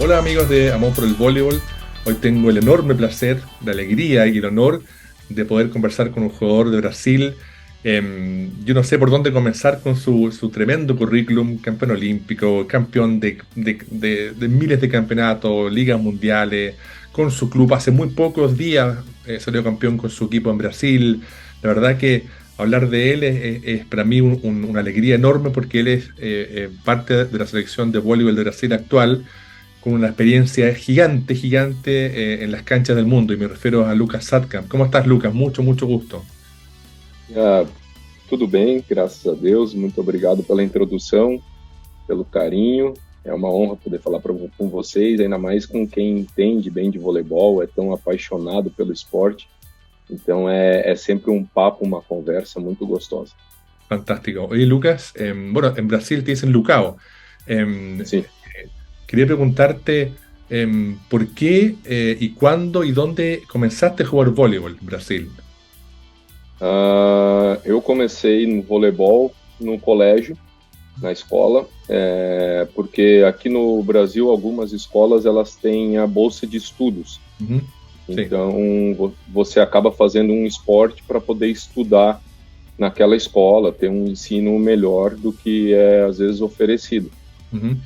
Hola amigos de Amor por el Voleibol. Hoy tengo el enorme placer, la alegría y el honor de poder conversar con un jugador de Brasil. Yo no sé por dónde comenzar con su tremendo currículum: campeón olímpico, campeón de miles de campeonatos, ligas mundiales, con su club. Hace muy pocos días salió campeón con su equipo en Brasil. La verdad que hablar de él es para mí una alegría enorme, porque él es parte de la selección de voleibol de Brasil actual, con una experiencia gigante, gigante en las canchas del mundo, y me refiero a Lucas Satkamp. ¿Cómo estás, Lucas? Mucho, mucho gusto. Ah, tudo bem, graças a Deus. Muito obrigado pela introdução, pelo carinho. É uma honra poder falar com vocês, ainda mais com quem entende bem de voleibol, é tão apaixonado pelo esporte. Então é sempre um papo, uma conversa muito gostosa. Fantástico. Oye, Lucas, bueno, en Brasil te dicen Lucao. Sim. Quería preguntarte por qué y cuándo y dónde comenzaste a jugar voleibol en Brasil. Eu comecei no voleibol no colégio, na escola, porque aqui no Brasil algumas escolas elas têm a bolsa de estudos. Ujú. Sí. Então, você acaba fazendo um esporte para poder estudar naquela escola, ter um ensino melhor do que é às vezes oferecido. Ujú.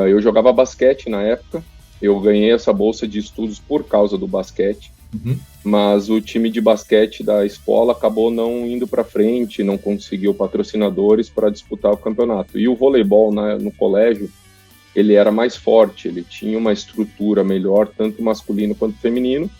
Eu jogava basquete na época, eu ganhei essa bolsa de estudos por causa do basquete, Ujú. mas o time de basquete da escola acabou não indo para frente, não conseguiu patrocinadores para disputar o campeonato. E o voleibol no colégio, ele era mais forte, ele tinha uma estrutura melhor, tanto masculino quanto feminino,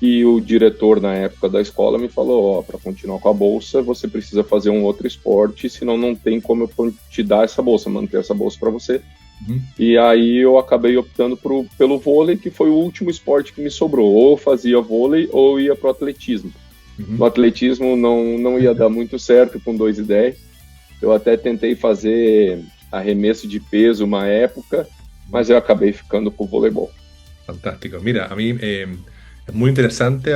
e o diretor na época da escola me falou, para continuar com a bolsa, você precisa fazer um outro esporte, senão não tem como eu te dar essa bolsa, manter essa bolsa para você. Ujú. E aí eu acabei optando pelo vôlei, que foi o último esporte que me sobrou. Ou eu fazia vôlei ou ia pro atletismo. No Ujú. atletismo não ia dar muito certo com 2,10. Eu até tentei fazer arremesso de peso uma época, mas eu acabei ficando com o voleibol. Fantástico. Mira, a mí es muy interesante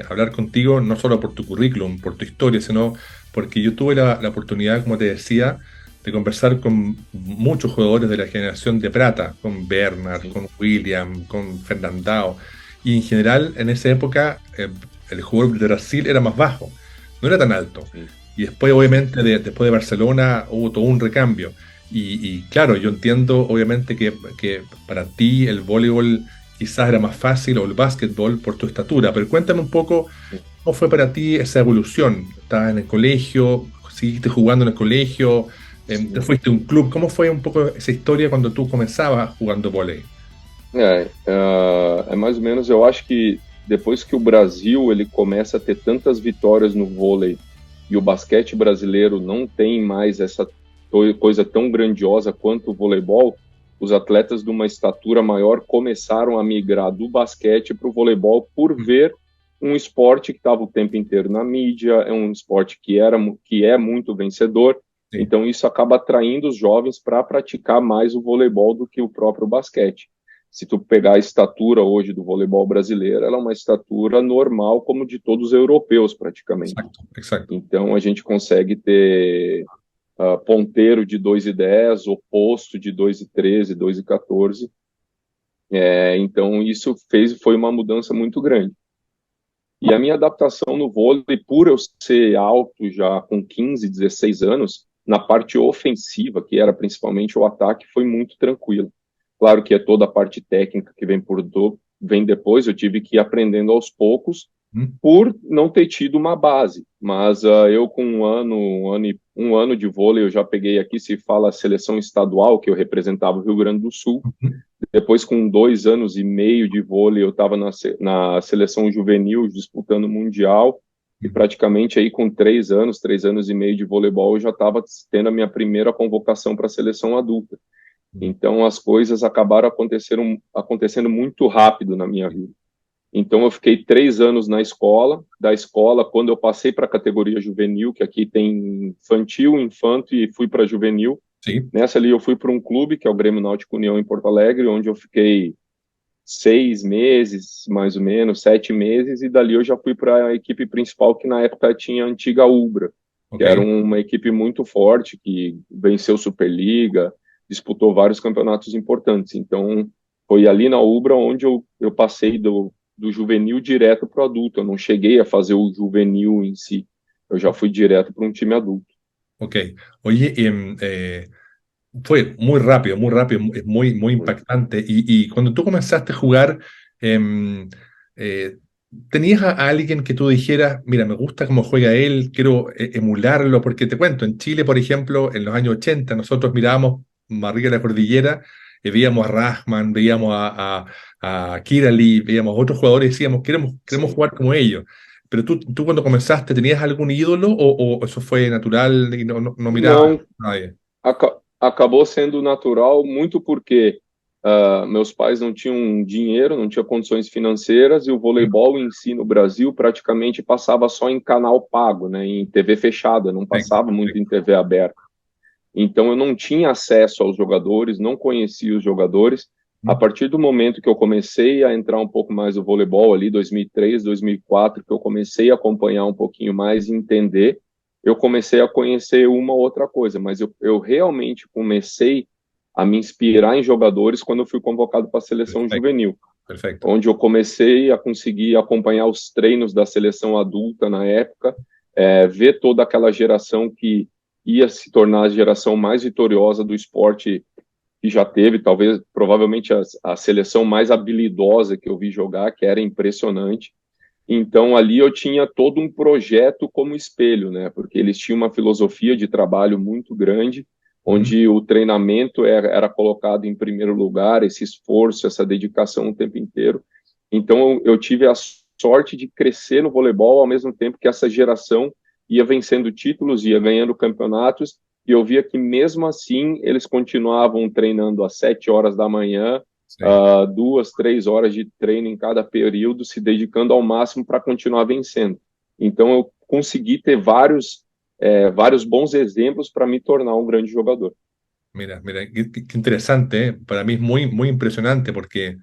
hablar contigo, no solo por tu currículum, por tu historia, sino porque yo tuve la oportunidad, como te decía, de conversar con muchos jugadores de la generación de plata, con Bernard, Sim, con William, con Fernandao, y en general en esa época el jugador de Brasil era más bajo, no era tan alto. sim, Y después, sim. obviamente, después de Barcelona hubo todo un recambio. Y claro, yo entiendo, obviamente, que para ti el voleibol quizás era más fácil, o el básquetbol, por tu estatura, pero cuéntame un poco cómo fue para ti esa evolución. ¿Estabas en el colegio? ¿Seguiste jugando en el colegio? ¿Te Sim. fuiste a un club? ¿Cómo fue un poco esa historia cuando tú comenzabas jugando vóley? É mais ou menos, eu acho que depois que o Brasil ele começa a ter tantas vitórias no vôlei e o basquete brasileiro não tem mais essa coisa tão grandiosa quanto o voleibol, os atletas de uma estatura maior começaram a migrar do basquete para o voleibol por ver um esporte que estava o tempo inteiro na mídia, é um esporte que é muito vencedor, Sí. então isso acaba atraindo os jovens para praticar mais o voleibol do que o próprio basquete. Se tu pegar a estatura hoje do voleibol brasileiro, ela é uma estatura normal como de todos os europeus praticamente. Exacto, exacto. Então a gente consegue ter ponteiro de 2,10, oposto de 2,13, 2,14. Então isso foi uma mudança muito grande. E a minha adaptação no vôlei, por eu ser alto já com 15, 16 anos, na parte ofensiva, que era principalmente o ataque, foi muito tranquilo. Claro que é toda a parte técnica que vem depois, eu tive que ir aprendendo aos poucos, ¿Mm? por não ter tido uma base. Mas eu com um ano de vôlei, eu já peguei aqui, se fala seleção estadual, que eu representava o Rio Grande do Sul. Ujú. Depois, com 2 anos e meio de vôlei, eu estava na seleção juvenil disputando o Mundial. E praticamente aí com 3 anos e meio de voleibol, eu já estava tendo a minha primeira convocação para a seleção adulta. Ujú. Então as coisas acabaram acontecendo muito rápido na minha vida. Então eu fiquei 3 anos na escola. Da escola, quando eu passei para a categoria juvenil, que aqui tem infantil, infanto, e fui para juvenil. Sí. Nessa ali eu fui para um clube, que é o Grêmio Náutico União em Porto Alegre, onde eu fiquei 6 meses, mais ou menos, 7 meses, e dali eu já fui para a equipe principal, que na época tinha a antiga Ubra, que Ok. era uma equipe muito forte, que venceu Superliga, disputou vários campeonatos importantes. Então, Foi ali na Ubra onde eu passei do juvenil direto para o adulto. Eu não cheguei a fazer o juvenil em si. Eu já fui direto para um time adulto. Ok. Oye, fue muy rápido, es muy impactante. Y cuando tú comenzaste a jugar, em, eh, ¿tenías a alguien que tú dijeras, mira, me gusta cómo juega él, quiero emularlo? Porque te cuento, en Chile, por ejemplo, en los años 80, nosotros mirábamos más arriba de la cordillera, veíamos a Rahman, veíamos a Kirali, veíamos a otros jugadores y decíamos, queremos Sim. jugar como ellos. Pero tú cuando comenzaste, ¿tenías algún ídolo o eso fue natural y no mirabas Não, a nadie? acabou sendo natural muito porque meus pais não tinham dinheiro, não tinham condições financeiras e o voleibol em si no Brasil praticamente passava só em canal pago, né, em TV fechada, não Perfecto, passava muito em perfecto. TV aberta. Então eu não tinha acesso aos jogadores, não conhecia os jogadores. A partir do momento que eu comecei a entrar um pouco mais no voleibol ali, 2003, 2004, que eu comecei a acompanhar um pouquinho mais e entender, eu comecei a conhecer uma outra coisa, mas eu realmente comecei a me inspirar em jogadores quando eu fui convocado para a seleção Perfecto, juvenil, perfecto. onde eu comecei a conseguir acompanhar os treinos da seleção adulta na época, ver toda aquela geração que ia se tornar a geração mais vitoriosa do esporte que já teve, talvez, provavelmente a seleção mais habilidosa que eu vi jogar, que era impressionante. Então, ali eu tinha todo um projeto como espelho, né? Porque eles tinham uma filosofia de trabalho muito grande, Ujú. onde o treinamento era colocado em primeiro lugar, esse esforço, essa dedicação o tempo inteiro. Então, eu tive a sorte de crescer no voleibol ao mesmo tempo que essa geração ia vencendo títulos, ia ganhando campeonatos, e eu via que mesmo assim eles continuavam treinando às 7 horas da manhã, Sí. 2, 3 horas de treino em cada período, se dedicando ao máximo para continuar vencendo. Então eu consegui ter vários bons exemplos para me tornar um grande jogador. Mira, qué interesante, ¿eh? Para mí es muy impresionante porque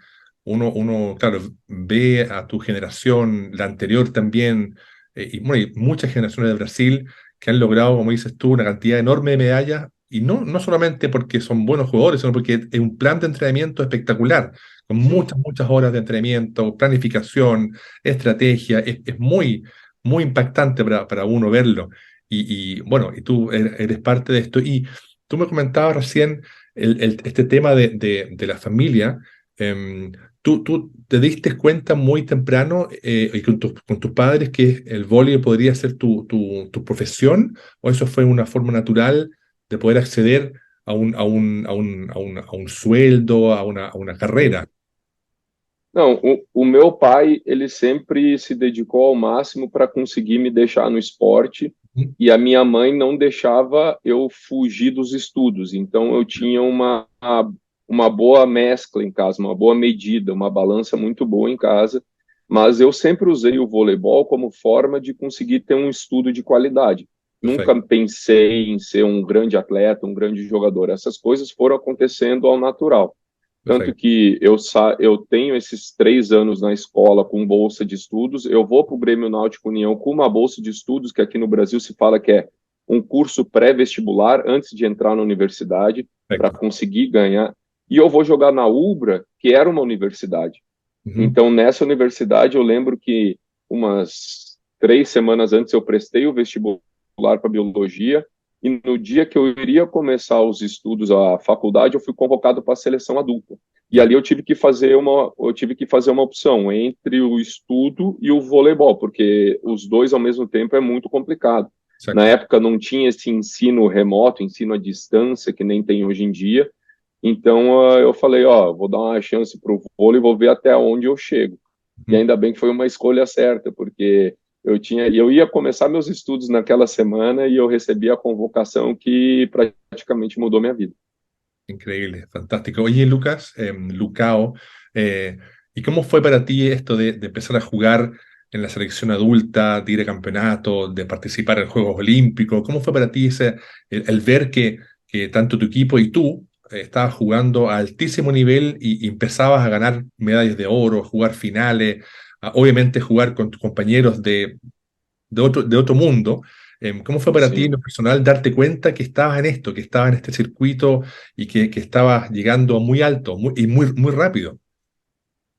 claro, ve a tu generación, la anterior también, y, bueno, y muchas generaciones de Brasil que han logrado, como dices tú, una cantidad enorme de medallas, y no solamente porque son buenos jugadores, sino porque es un plan de entrenamiento espectacular, con Sim. muchas horas de entrenamiento, planificación, estrategia, es muy impactante para uno verlo. Bueno, y tú eres parte de esto. Y tú me comentabas recién este tema de la familia. em, ¿Tú te diste cuenta muy temprano y con tus padres que el vóley podría ser tu profesión? ¿O eso fue una forma natural de poder acceder a un sueldo, a una carrera? Não, o meu pai, ele sempre se dedicou ao máximo para conseguir me deixar no esporte, Ujú. e a minha mãe não deixava eu fugir dos estudos. Então eu tinha uma boa mescla em casa, uma boa medida, uma balança muito boa em casa, mas eu sempre usei o voleibol como forma de conseguir ter um estudo de qualidade. Perfecto, Nunca pensei em ser um grande atleta, um grande jogador. Essas coisas foram acontecendo ao natural. Tanto perfecto. que eu tenho esses 3 anos na escola com bolsa de estudos, eu vou para o Grêmio Náutico União com uma bolsa de estudos, que aqui no Brasil se fala que é um curso pré-vestibular antes de entrar na universidade, para Perfecto. conseguir ganhar. E eu vou jogar na Ubra, que era uma universidade. Ujú. Então, nessa universidade, eu lembro que umas 3 semanas antes eu prestei o vestibular para biologia, e no dia que eu iria começar os estudos, a faculdade, eu fui convocado para a seleção adulta. E Ya, ali eu tive que fazer uma opção entre o estudo e o voleibol, porque os dois ao mesmo tempo é muito complicado. Na exacto. época não tinha esse ensino remoto, ensino à distância, que nem tem hoje em dia. Então eu falei, ó, vou dar uma chance para o vôlei e vou ver até onde eu chego. E Ujú. ainda bem que foi uma escolha certa, porque eu ia começar meus estudos naquela semana e eu recebi a convocação que praticamente mudou minha vida. Increíble, fantástico. Oye, Lucas, Lucao, ¿y cómo fue para ti esto de empezar a jugar en la selección adulta, de ir a campeonatos, de participar en Juegos Olímpicos? ¿Cómo fue para ti el ver que tanto tu equipo y tú estabas jugando a altísimo nivel y empezabas a ganar medallas de oro, jugar finales, obviamente jugar con tus compañeros de otro mundo? ¿Cómo fue para ti en sim. lo personal darte cuenta que estabas en esto, que estabas en este circuito y que estabas llegando muy alto y muy rápido?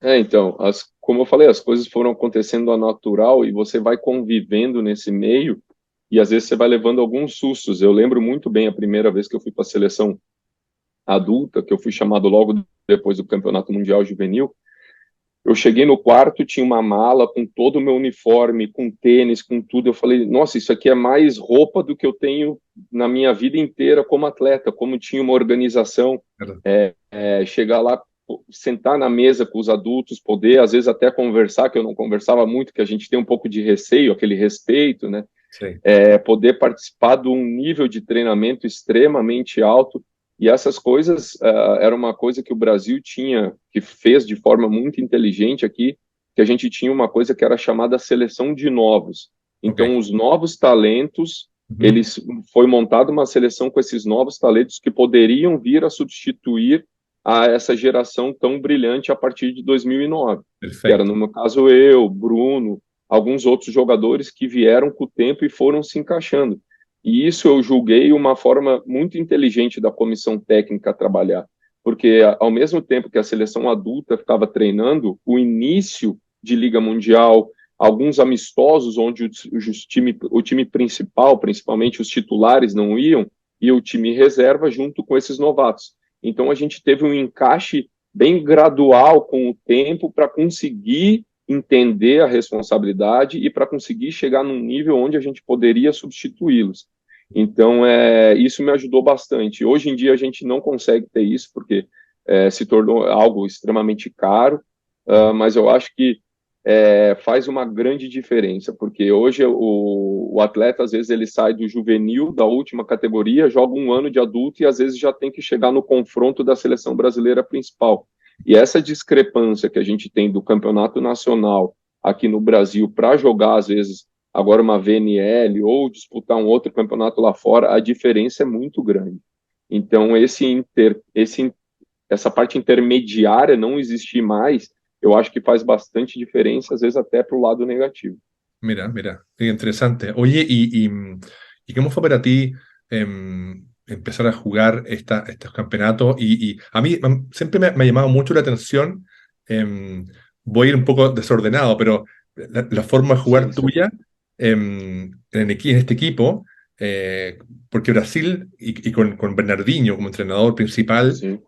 Então, como eu falei, as coisas foram acontecendo ao natural e você vai convivendo nesse meio e às vezes você vai levando alguns sustos. Eu lembro muito bem a primeira vez que eu fui para a seleção adulta, que eu fui chamado logo depois do Campeonato Mundial Juvenil. Eu cheguei no quarto, tinha uma mala com todo o meu uniforme, com tênis, com tudo. Eu falei, nossa, isso aqui é mais roupa do que eu tenho na minha vida inteira como atleta, como tinha uma organização, Claro. chegar lá, sentar na mesa com os adultos, poder, às vezes, até conversar, que eu não conversava muito, que a gente tem um pouco de receio, aquele respeito, né? Sí, Poder participar de um nível de treinamento extremamente alto. E essas coisas era uma coisa que o Brasil tinha, que fez de forma muito inteligente aqui, que a gente tinha uma coisa que era chamada seleção de novos. ok. Então, os novos talentos, Ujú. foi montada uma seleção com esses novos talentos que poderiam vir a substituir a essa geração tão brilhante a partir de 2009, que era, Perfecto. no meu caso, eu, Bruno, alguns outros jogadores que vieram com o tempo e foram se encaixando. E isso eu julguei uma forma muito inteligente da comissão técnica trabalhar, porque ao mesmo tempo que a seleção adulta ficava treinando, o início de Liga Mundial, alguns amistosos onde o time principal, principalmente os titulares, não iam, e o time reserva junto com esses novatos. Então a gente teve um encaixe bem gradual com o tempo para conseguir entender a responsabilidade e para conseguir chegar num nível onde a gente poderia substituí-los. Então, isso me ajudou bastante. Hoje em dia a gente não consegue ter isso porque se tornou algo extremamente caro, mas eu acho que faz uma grande diferença, porque hoje o atleta, às vezes, ele sai do juvenil, da última categoria, joga um ano de adulto e, às vezes, já tem que chegar no confronto da seleção brasileira principal. E essa discrepância que a gente tem do campeonato nacional aqui no Brasil para jogar, às vezes, agora uma VNL ou disputar um outro campeonato lá fora, a diferença é muito grande. Então, essa parte intermediária não existir mais, eu acho que faz bastante diferença, às vezes até para o lado negativo. Mira, qué interesante. Oye, ¿y cómo fue para ti empezar a jugar estos campeonatos? Y a mí siempre me ha llamado mucho la atención, em, voy a ir un poco desordenado, pero la forma de jugar Sim, sim, tuya en este equipo, porque Brasil, y con Bernardinho como entrenador principal, sim,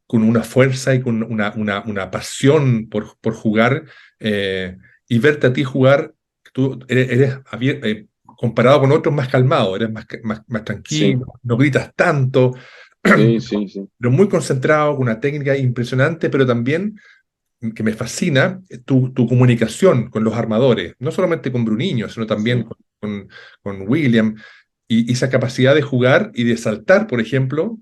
con una fuerza y con una pasión por jugar, y verte a ti jugar, tú comparado con otros más calmado, eres más sim, tranquilo, no gritas tanto, sim, sim, sim, pero muy concentrado, con una técnica impresionante, pero también que me fascina tu comunicación con los armadores, no solamente con Bruniño, sino también sim, con William, y esa capacidad de jugar y de saltar, por ejemplo,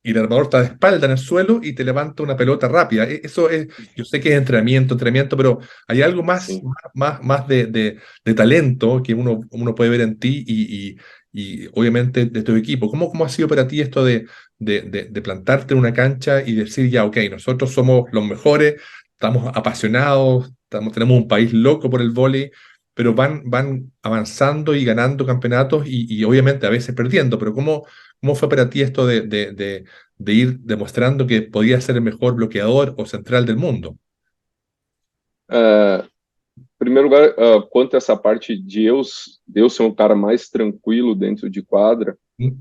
y el armador está de espalda en el suelo y te levanta una pelota rápida. Eso es, yo sé que es entrenamiento, pero hay algo más, sim. más de talento que uno puede ver en ti y obviamente de tu equipo. ¿Cómo ha sido para ti esto de plantarte en una cancha y decir, ya, ok, nosotros somos los mejores, estamos apasionados, tenemos un país loco por el vóley, pero van avanzando y ganando campeonatos y obviamente a veces perdiendo, pero ¿cómo fue para ti esto de ir demostrando que podía ser el mejor bloqueador o central del mundo? Em primeiro lugar, quanto a essa parte de eu ser um cara mais tranquilo dentro de quadra, ¿Mm?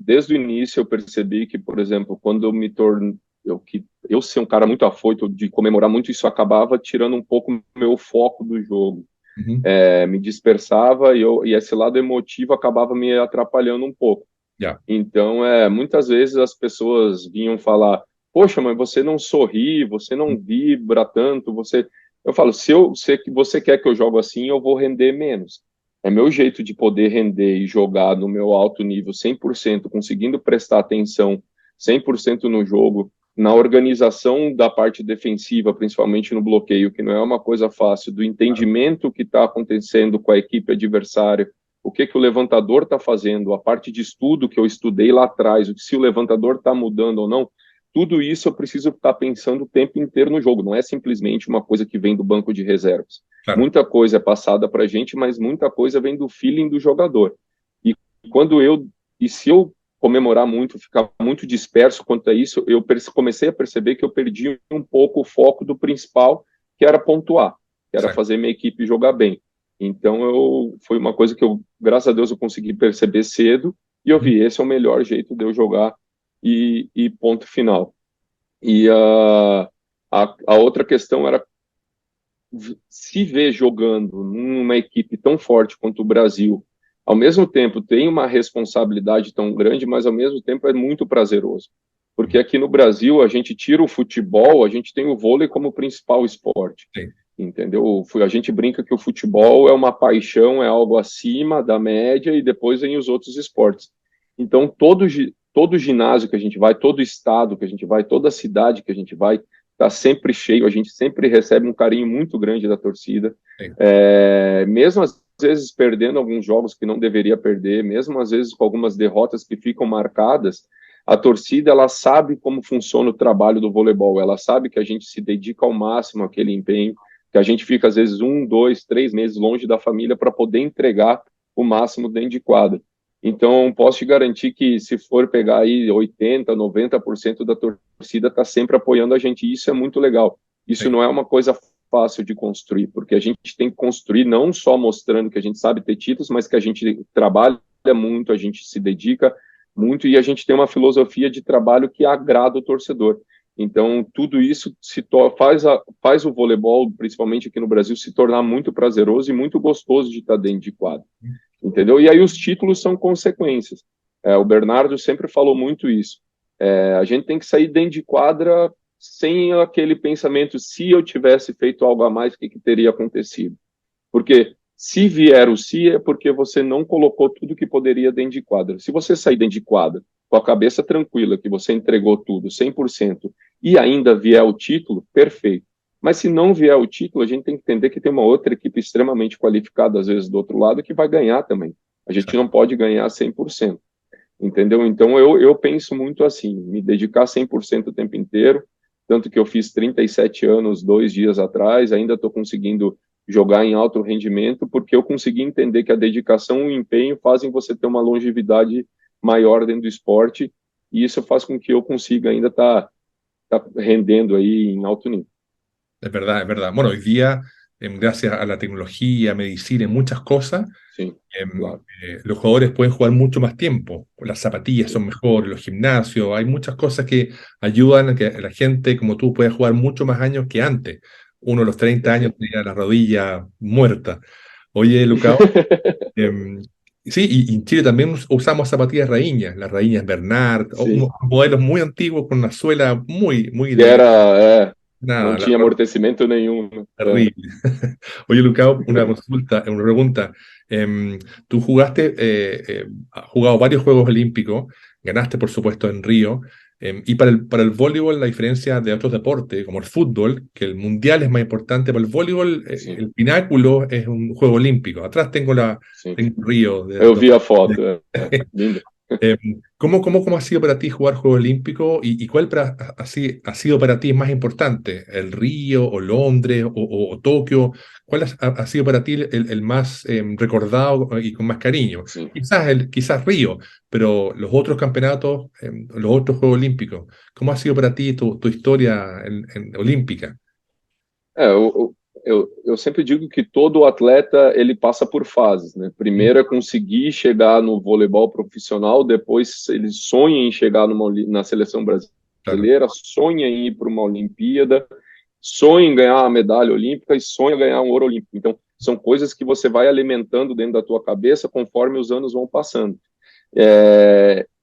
desde o início eu percebi que, por exemplo, quando eu me torno eu ser um cara muito afoito, de comemorar muito, isso acabava tirando um pouco o meu foco do jogo. Ujú. Me dispersava e esse lado emotivo acabava me atrapalhando um pouco. Ya, Então, muitas vezes as pessoas vinham falar: poxa, mas você não sorri, você não vibra tanto, você. Eu falo: se você quer que eu jogue assim, eu vou render menos. É meu jeito de poder render e jogar no meu alto nível 100%, conseguindo prestar atenção 100% no jogo, na organização da parte defensiva, principalmente no bloqueio, que não é uma coisa fácil, do claro, entendimento que está acontecendo com a equipe adversária, o que o levantador está fazendo, a parte de estudo que eu estudei lá atrás, se o levantador está mudando ou não, tudo isso eu preciso estar pensando o tempo inteiro no jogo, não é simplesmente uma coisa que vem do banco de reservas. Claro, Muita coisa é passada para a gente, mas muita coisa vem do feeling do jogador. E quando e se eu comemorar muito, ficar muito disperso quanto a isso, eu comecei a perceber que eu perdi um pouco o foco do principal, que era pontuar, que era exacto. fazer minha equipe jogar bem. Então, foi uma coisa que eu, graças a Deus, eu consegui perceber cedo, e eu vi, esse é o melhor jeito de eu jogar, e ponto final. E a outra questão era se ver jogando numa equipe tão forte quanto o Brasil, ao mesmo tempo tem uma responsabilidade tão grande, mas ao mesmo tempo é muito prazeroso. Porque aqui no Brasil a gente tira o futebol, a gente tem o vôlei como principal esporte. Sí, Entendeu? A gente brinca que o futebol é uma paixão, é algo acima da média e depois vem os outros esportes. Então, todo ginásio que a gente vai, todo estado que a gente vai, toda cidade que a gente vai, está sempre cheio, a gente sempre recebe um carinho muito grande da torcida. sí, Mesmo às vezes perdendo alguns jogos que não deveria perder, mesmo às vezes com algumas derrotas que ficam marcadas, a torcida ela sabe como funciona o trabalho do voleibol, ela sabe que a gente se dedica ao máximo àquele empenho, que a gente fica às vezes 1, 2, 3 meses longe da família para poder entregar o máximo dentro de quadra. Então, posso te garantir que se for pegar aí 80, 90% da torcida está sempre apoiando a gente, e isso é muito legal. Isso sí. não é uma coisa fácil de construir, porque a gente tem que construir não só mostrando que a gente sabe ter títulos, mas que a gente trabalha muito, a gente se dedica muito e a gente tem uma filosofia de trabalho que agrada o torcedor. Então, tudo isso faz o voleibol, principalmente aqui no Brasil, se tornar muito prazeroso e muito gostoso de estar dentro de quadro, entendeu? E aí os títulos são consequências. O Bernardo sempre falou muito isso. A gente tem que sair dentro de quadra sem aquele pensamento, se eu tivesse feito algo a mais, o que teria acontecido? Porque se vier o se, é porque você não colocou tudo que poderia dentro de quadra. Se você sair dentro de quadra com a cabeça tranquila, que você entregou tudo, 100%, e ainda vier o título, perfeito. Mas se não vier o título, a gente tem que entender que tem uma outra equipe extremamente qualificada, às vezes do outro lado, que vai ganhar também. A gente não pode ganhar 100%, entendeu? Então eu penso muito assim, me dedicar 100% o tempo inteiro, tanto que eu fiz 37 anos 2 dias atrás, ainda estou conseguindo jogar em alto rendimento, porque eu consegui entender que a dedicação e o empenho fazem você ter uma longevidade maior dentro do esporte, e isso faz com que eu consiga ainda tá rendendo aí em alto nível. Es verdad, es verdad. Bueno, hoy día, gracias a la tecnología, medicina y muchas cosas, Sim, claro. los jugadores pueden jugar mucho más tiempo. Las zapatillas son mejores, los gimnasios, hay muchas cosas que ayudan a que la gente como tú pueda jugar mucho más años que antes. Uno a los 30 años Perfeito. tenía la rodilla muerta. Oye, Lucas, em, sí, y en Chile también usamos zapatillas raíñas, las raíñas Bernard, Sim. modelos muy antiguos con una suela muy, muy Que delgada. não Nada, tinha amortecimento nenhum, né? terrible. Oye, Lucao, una consulta, una pregunta. Tú has jugado varios Juegos Olímpicos, ganaste, por supuesto, en Río. Y para el voleibol, la diferencia de otros deportes, como el fútbol, que el mundial es más importante, para el voleibol, Sim, el pináculo es un Juego Olímpico. Atrás sim. tengo Río. Eu vi a foto, linda. Eh, ¿cómo ha sido para ti jugar Juegos Olímpicos y cuál ha sido para ti más importante? ¿El Río o Londres o Tokio? ¿Cuál ha sido para ti el más recordado y con más cariño? Sim. Quizás Río, pero los otros campeonatos, los otros Juegos Olímpicos, ¿cómo ha sido para ti tu historia olímpica? Eu sempre digo que todo atleta ele passa por fases, né? Mm, Primeiro é conseguir chegar no voleibol profissional, depois ele sonha em chegar na seleção claro, brasileira, sonha em ir para uma Olimpíada, sonha em ganhar uma medalha olímpica e sonha em ganhar um ouro olímpico. Então, são coisas que você vai alimentando dentro da tua cabeça conforme os anos vão passando.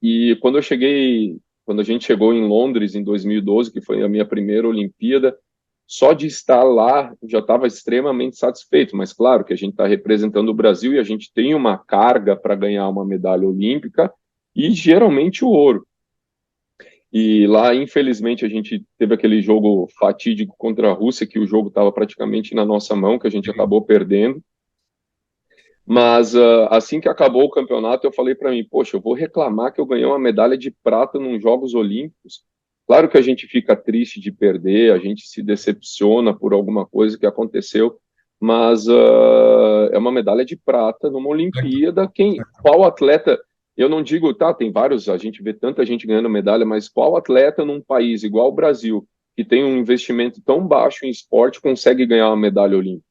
E quando a gente chegou em Londres em 2012, que foi a minha primeira Olimpíada, só de estar lá já estava extremamente satisfeito, mas claro que a gente está representando o Brasil e a gente tem uma carga para ganhar uma medalha olímpica e geralmente o ouro. E lá, infelizmente, a gente teve aquele jogo fatídico contra a Rússia, que o jogo estava praticamente na nossa mão, que a gente sí, acabou perdendo. Mas assim que acabou o campeonato, eu falei para mim, poxa, eu vou reclamar que eu ganhei uma medalha de prata nos Jogos Olímpicos. Claro que a gente fica triste de perder, a gente se decepciona por alguma coisa que aconteceu, mas é uma medalha de prata numa Exacto, Olimpíada. exacto. Qual atleta? Eu não digo, tá, tem vários, a gente vê tanta gente ganhando medalha, mas qual atleta num país igual o Brasil, que tem um investimento tão baixo em esporte, consegue ganhar uma medalha olímpica?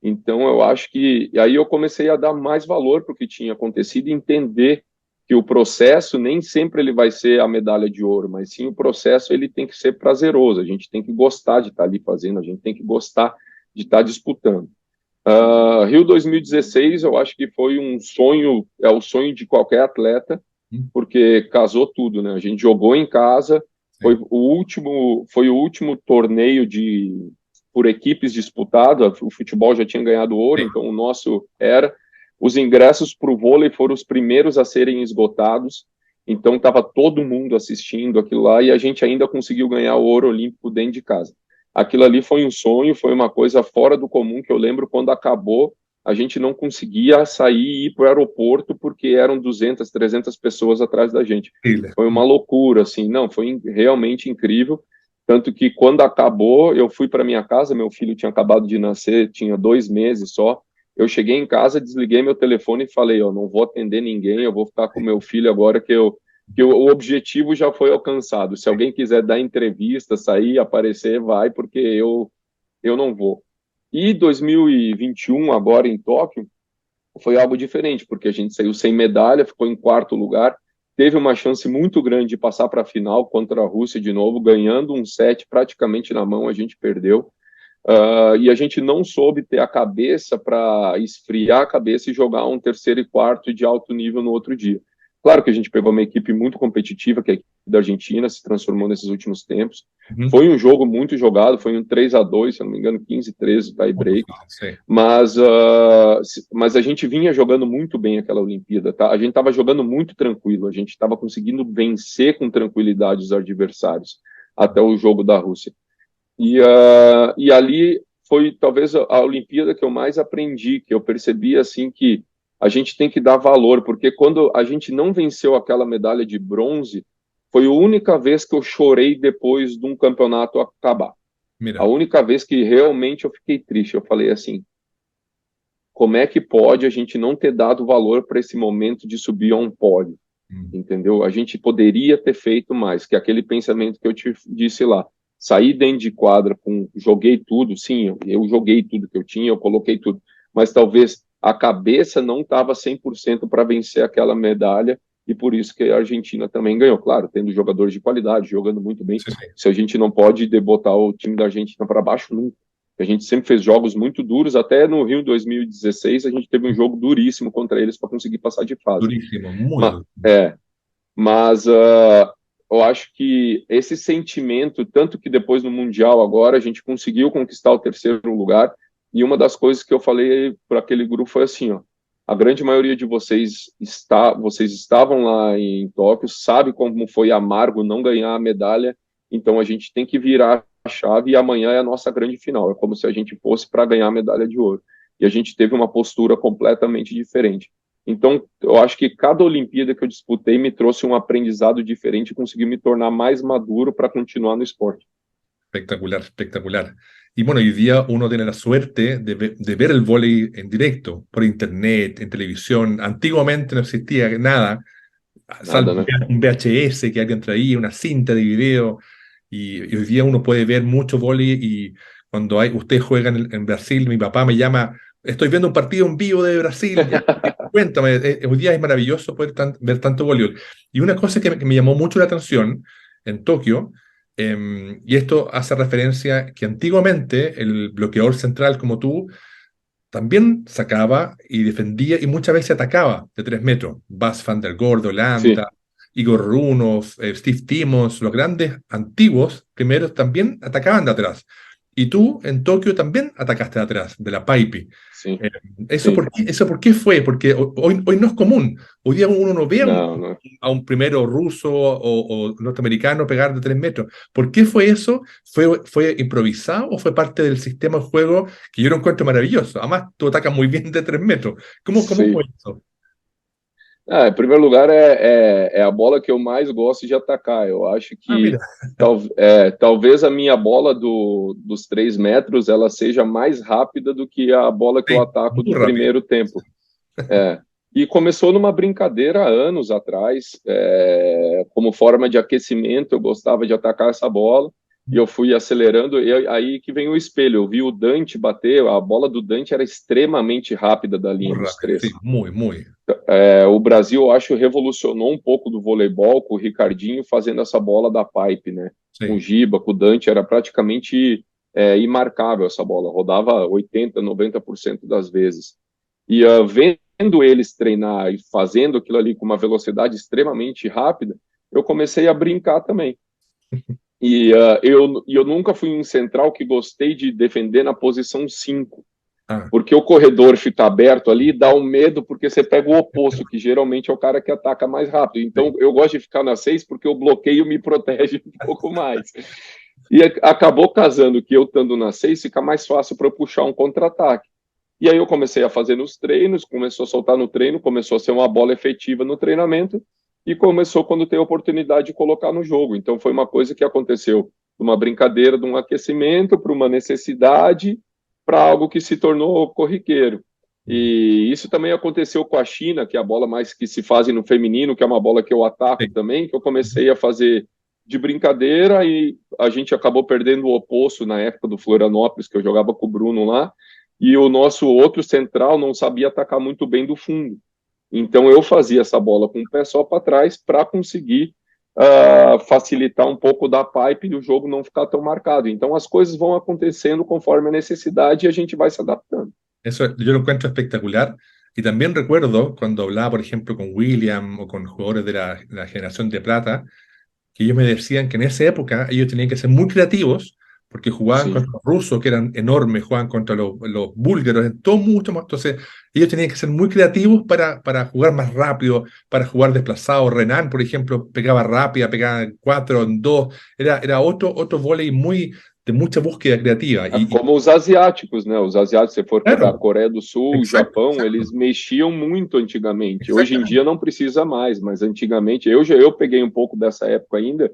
Então, eu acho que. E aí eu comecei a dar mais valor para o que tinha acontecido e entender que o processo nem sempre ele vai ser a medalha de ouro, mas sim o processo ele tem que ser prazeroso. A gente tem que gostar de estar ali fazendo, a gente tem que gostar de estar disputando. Rio 2016, eu acho que foi um sonho, é o sonho de qualquer atleta, Mm, porque casou tudo, né? A gente jogou em casa, sí, foi o último torneio por equipes disputado. O futebol já tinha ganhado ouro, sí, então o nosso era. Os ingressos para o vôlei foram os primeiros a serem esgotados, então estava todo mundo assistindo aquilo lá e a gente ainda conseguiu ganhar o ouro olímpico dentro de casa. Aquilo ali foi um sonho, foi uma coisa fora do comum que eu lembro quando acabou a gente não conseguia sair e ir para o aeroporto porque eram 200, 300 pessoas atrás da gente. increíble. Foi uma loucura, assim, não, foi realmente incrível. Tanto que quando acabou, eu fui para minha casa, meu filho tinha acabado de nascer, tinha 2 meses só. Eu cheguei em casa, desliguei meu telefone e falei, eu não vou atender ninguém, eu vou ficar com meu filho agora o objetivo já foi alcançado. Se alguém quiser dar entrevista, sair, aparecer, vai, porque eu não vou. E 2021, agora em Tóquio, foi algo diferente, porque a gente saiu sem medalha, ficou em quarto lugar, teve uma chance muito grande de passar para a final contra a Rússia de novo, ganhando um set praticamente na mão, a gente perdeu. E a gente não soube ter a cabeça para esfriar a cabeça e jogar um terceiro e quarto de alto nível no outro dia. Claro que a gente pegou uma equipe muito competitiva, que é a equipe da Argentina, se transformou nesses últimos tempos. Ujú. Foi um jogo muito jogado, foi um 3-2, se não me engano, 15-13 tie Muy break. difícil, sí. Mas a gente vinha jogando muito bem aquela Olimpíada, tá? A gente estava jogando muito tranquilo, a gente estava conseguindo vencer com tranquilidade os adversários até o jogo da Rússia. E ali foi talvez a Olimpíada que eu mais aprendi, que eu percebi assim que a gente tem que dar valor, porque quando a gente não venceu aquela medalha de bronze, foi a única vez que eu chorei depois de um campeonato acabar. A Mira, única vez que realmente eu fiquei triste. Eu falei assim, como é que pode a gente não ter dado valor para esse momento de subir a um pódio? mm, Entendeu? A gente poderia ter feito mais, que é aquele pensamento que eu te disse lá. Saí dentro de quadra, joguei tudo, sim, eu joguei tudo que eu tinha, eu coloquei tudo, mas talvez a cabeça não estava 100% para vencer aquela medalha, e por isso que a Argentina também ganhou. Claro, tendo jogadores de qualidade, jogando muito bem. sí, sí. Se a gente não pode botar o time da Argentina para baixo, nunca. A gente sempre fez jogos muito duros, até no Rio 2016 a gente teve um jogo duríssimo contra eles para conseguir passar de fase. Durísimo, muy Mas, duro. mas eu acho que esse sentimento, tanto que depois no Mundial agora a gente conseguiu conquistar o terceiro lugar, e uma das coisas que eu falei para aquele grupo foi assim, ó, a grande maioria de vocês estavam lá em Tóquio, sabe como foi amargo não ganhar a medalha, então a gente tem que virar a chave e amanhã é a nossa grande final, é como se a gente fosse para ganhar a medalha de ouro. E a gente teve uma postura completamente diferente. Então, eu acho que cada Olimpíada que eu disputei me trouxe um aprendizado diferente e consegui me tornar mais maduro para continuar no esporte. Espectacular, espectacular. Y bueno, hoy día uno tiene la suerte de ver el vóley en directo, por internet, en televisión. Antiguamente no existía nada, salvo Nada, né? un VHS que alguien traía, una cinta de video. Y hoy día uno puede ver mucho vóley y cuando ustedes juegan en Brasil, mi papá me llama, estoy viendo un partido en vivo de Brasil, ya, cuéntame, hoy día es maravilloso poder ver tanto voleibol. Y una cosa que me llamó mucho la atención en Tokio, y esto hace referencia que antiguamente el bloqueador central como tú también sacaba y defendía y muchas veces atacaba de 3 metros. Bas van der Goor de Sim, Holanda, Igor Runov, Steve Timmons, los grandes antiguos primeros también atacaban de atrás. Y tú en Tokio también atacaste de atrás, de la Paipi. sim, Eh, sim. ¿Eso por qué fue? Porque hoy no es común. Hoy día uno no ve Não, não. a un primero ruso o norteamericano pegar de 3 metros. ¿Por qué fue eso? ¿Fue improvisado o fue parte del sistema de juego que yo lo encuentro maravilloso? Además, tú atacas muy bien de 3 metros. ¿Cómo fue Sim. eso? Em primeiro lugar, é a bola que eu mais gosto de atacar. Eu acho Ah, que mira. talvez a minha bola dos 3 metros ela seja mais rápida do que a bola que eu Sí, ataco muy do rápido. primeiro tempo. É. E começou numa brincadeira há anos atrás, como forma de aquecimento, eu gostava de atacar essa bola, e eu fui acelerando, e aí que vem o espelho, eu vi o Dante bater, a bola do Dante era extremamente rápida da Muy linha dos rápido, sí, três. muy, muy. O Brasil, eu acho, revolucionou um pouco do voleibol com o Ricardinho fazendo essa bola da pipe, né? Com o Sí. Giba, com o Dante, era praticamente imarcável essa bola, rodava 80, 90% das vezes. E vendo eles treinar e fazendo aquilo ali com uma velocidade extremamente rápida, eu comecei a brincar também. E eu nunca fui um central que gostei de defender na posição 5, Ah, porque o corredor fica aberto ali dá um medo, porque você pega o oposto, que geralmente é o cara que ataca mais rápido. Então, sí. eu gosto de ficar na 6 porque o bloqueio me protege um pouco mais. E acabou casando que eu estando na 6 fica mais fácil para eu puxar um contra-ataque. E aí eu comecei a fazer nos treinos, começou a soltar no treino, começou a ser uma bola efetiva no treinamento e começou quando tem a oportunidade de colocar no jogo. Então foi uma coisa que aconteceu de uma brincadeira, de um aquecimento para uma necessidade, para algo que se tornou corriqueiro. E isso também aconteceu com a China, que é a bola mais que se faz no feminino, que é uma bola que eu ataco Sí. também, que eu comecei a fazer de brincadeira e a gente acabou perdendo o oposto na época do Florianópolis, que eu jogava com o Bruno lá, e o nosso outro central não sabia atacar muito bem do fundo. Então eu fazia essa bola com o pé só para trás para conseguir facilitar um pouco da pipe e o jogo não ficar tão marcado. Então as coisas vão acontecendo conforme a necessidade e a gente vai se adaptando. Eso yo lo encuentro espectacular. Y también recuerdo cuando hablaba, por ejemplo, con William o con jugadores de la generación de plata, que ellos me decían que en esa época ellos tenían que ser muy creativos porque jugaban Sim. contra los rusos, que eran enormes, jugaban contra los búlgaros, todo mucho más. Entonces, ellos tenían que ser muy creativos para jugar más rápido, para jugar desplazados. Renan, por ejemplo, pegaba rápida, pegaba en 4, en 2. Era otro vóley muy, de mucha búsqueda creativa. Como os asiáticos, né? Os asiáticos, se for pegar a Claro, Coreia do Sul, o exacto, Japão, exacto, eles mexiam muito antigamente. Hoje em dia exactamente, não precisa mais, mas antigamente eu peguei um pouco dessa época ainda,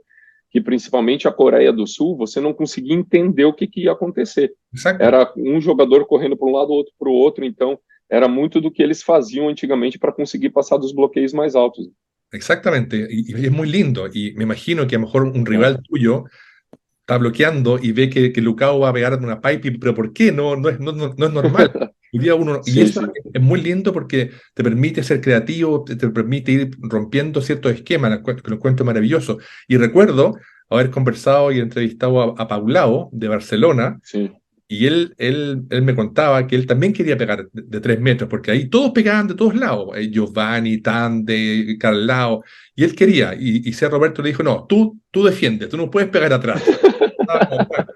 que principalmente a Coreia do Sul, você não conseguia entender o que ia acontecer. exacto. Era um jogador correndo para um lado, outro para o outro, então era muito do que eles faziam antigamente para conseguir passar dos bloqueios mais altos. Exactamente, y es muy lindo. Y me imagino que a lo mejor un Né? rival tuyo está bloqueando y ve que Lucao va a pegar una pipe, pero ¿por qué? No es normal. Y Sim, eso sim. es muy lindo porque te permite ser creativo, te permite ir rompiendo ciertos esquemas, que lo encuentro maravilloso. Y recuerdo haber conversado y entrevistado a Paulao de Barcelona, Sim. y él me contaba que él también quería pegar de 3 metros, porque ahí todos pegaban de todos lados, Giovanni, Tande, Carlao, y él quería, y C. Roberto le dijo, no, tú defiendes, tú no puedes pegar atrás. Estaba como, bueno,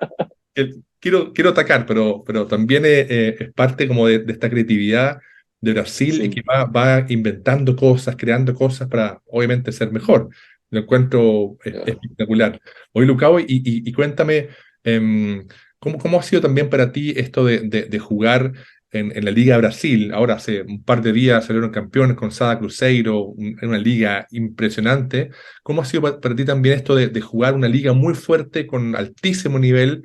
quiero atacar, pero también es parte como de esta creatividad de Brasil y que Sim. va inventando cosas, creando cosas para obviamente ser mejor. Lo encuentro É. espectacular. Oye, Lucao, y cuéntame, em, ¿cómo ha sido también para ti esto de jugar en la Liga de Brasil? Ahora hace un par de días salieron campeones con Sada Cruzeiro, en una liga impresionante. ¿Cómo ha sido para ti también esto de jugar una liga muy fuerte con altísimo nivel?